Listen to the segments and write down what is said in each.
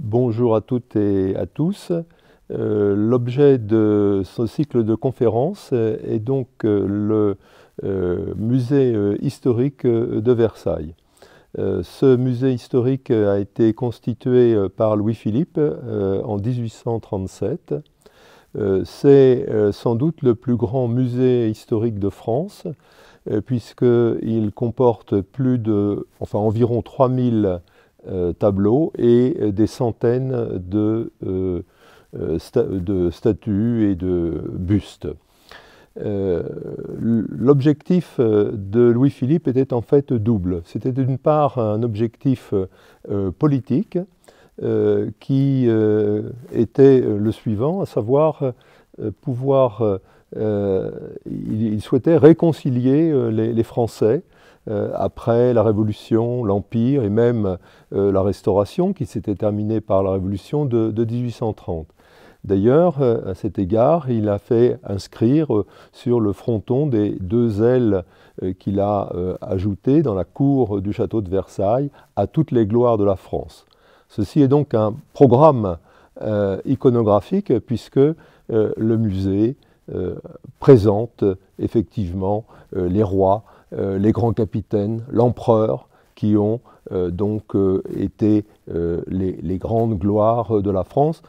Bonjour à toutes et à tous. L'objet de ce cycle de conférences est donc le musée historique de Versailles. Ce musée historique a été constitué par Louis-Philippe en 1837. C'est sans doute le plus grand musée historique de France, puisqu'il comporte environ 3000 tableaux et des centaines de statues et de bustes. L'objectif de Louis-Philippe était en fait double. C'était d'une part un objectif politique qui était le suivant, à savoir il souhaitait réconcilier les Français après la Révolution, l'Empire et même la Restauration qui s'était terminée par la Révolution de 1830. D'ailleurs, à cet égard, il a fait inscrire sur le fronton des 2 ailes qu'il a ajoutées dans la cour du château de Versailles à toutes les gloires de la France. Ceci est donc un programme iconographique puisque le musée présente effectivement les rois, les grands capitaines, l'empereur, qui ont donc été les grandes gloires de la France,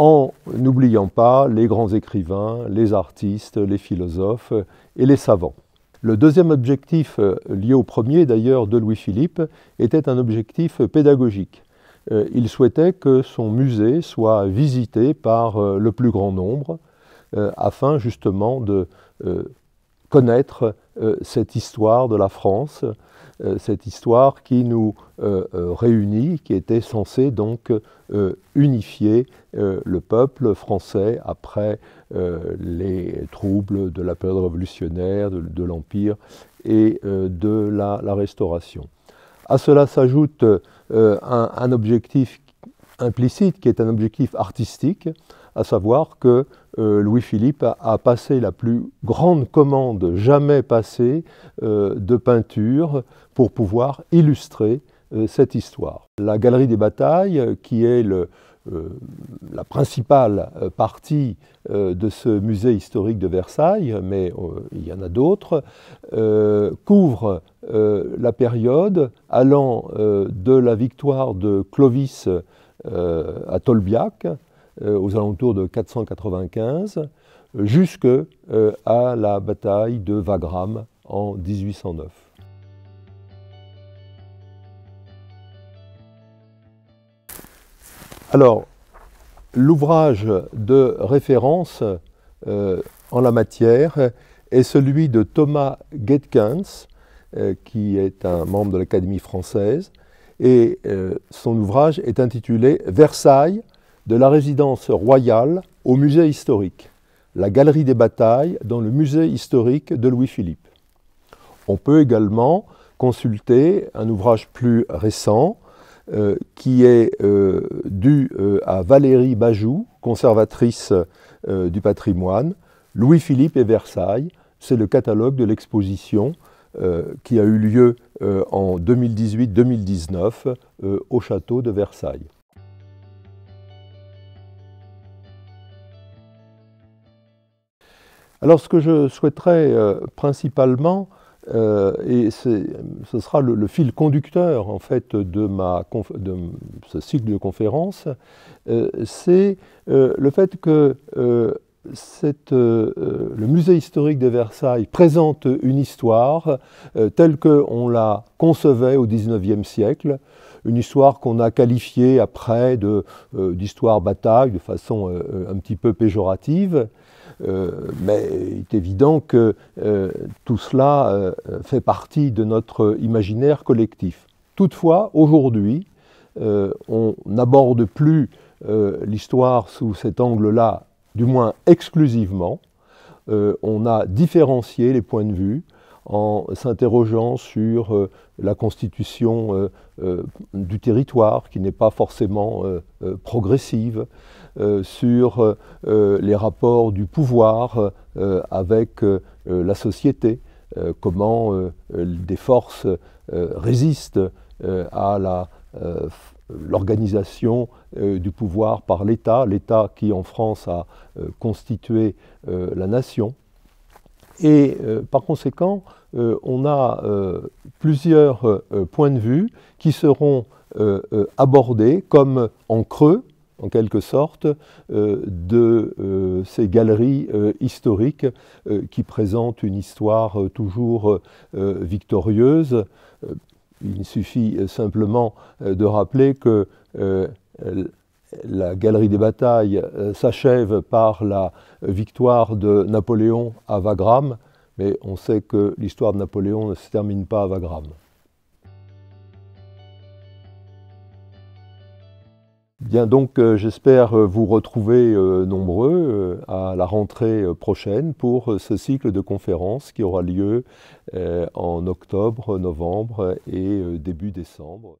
en n'oubliant pas les grands écrivains, les artistes, les philosophes et les savants. Le deuxième objectif, lié au premier d'ailleurs de Louis-Philippe, était un objectif pédagogique. Il souhaitait que son musée soit visité par le plus grand nombre, afin justement de connaître cette histoire de la France, cette histoire qui nous réunit, qui était censée donc unifier le peuple français après les troubles de la période révolutionnaire, de l'Empire et de la Restauration. À cela s'ajoute un objectif implicite qui est un objectif artistique, à savoir que Louis-Philippe a passé la plus grande commande jamais passée de peinture pour pouvoir illustrer cette histoire. La Galerie des Batailles, qui est la principale partie de ce musée historique de Versailles, mais il y en a d'autres, couvre la période allant de la victoire de Clovis à Tolbiac, aux alentours de 495, jusqu'à la bataille de Wagram en 1809. Alors, l'ouvrage de référence en la matière est celui de Thomas Getkens, qui est un membre de l'Académie française, et son ouvrage est intitulé « Versailles, de la résidence royale au musée historique, la galerie des batailles dans le musée historique de Louis-Philippe ». On peut également consulter un ouvrage plus récent qui est dû à Valérie Bajou, conservatrice du patrimoine, Louis-Philippe et Versailles. C'est le catalogue de l'exposition qui a eu lieu en 2018-2019 au château de Versailles. Alors ce que je souhaiterais principalement, et ce sera le fil conducteur en fait de ce cycle de conférences, c'est le fait que le musée historique de Versailles présente une histoire telle qu'on la concevait au XIXe siècle, une histoire qu'on a qualifiée après d'histoire bataille de façon un petit peu péjorative. Mais il est évident que tout cela fait partie de notre imaginaire collectif. Toutefois, aujourd'hui, on n'aborde plus l'histoire sous cet angle-là, du moins exclusivement. on a différencié les points de vue en s'interrogeant sur la constitution du territoire, qui n'est pas forcément progressive, sur les rapports du pouvoir avec la société, comment des forces résistent à l'organisation du pouvoir par l'État, l'État qui en France a constitué la nation. Et par conséquent, on a plusieurs points de vue qui seront abordés comme en creux, en quelque sorte, de ces galeries historiques qui présentent une histoire toujours victorieuse. Il suffit simplement de rappeler que la galerie des batailles s'achève par la victoire de Napoléon à Wagram, mais on sait que l'histoire de Napoléon ne se termine pas à Wagram. Bien, donc j'espère vous retrouver nombreux à la rentrée prochaine pour ce cycle de conférences qui aura lieu en octobre, novembre et début décembre.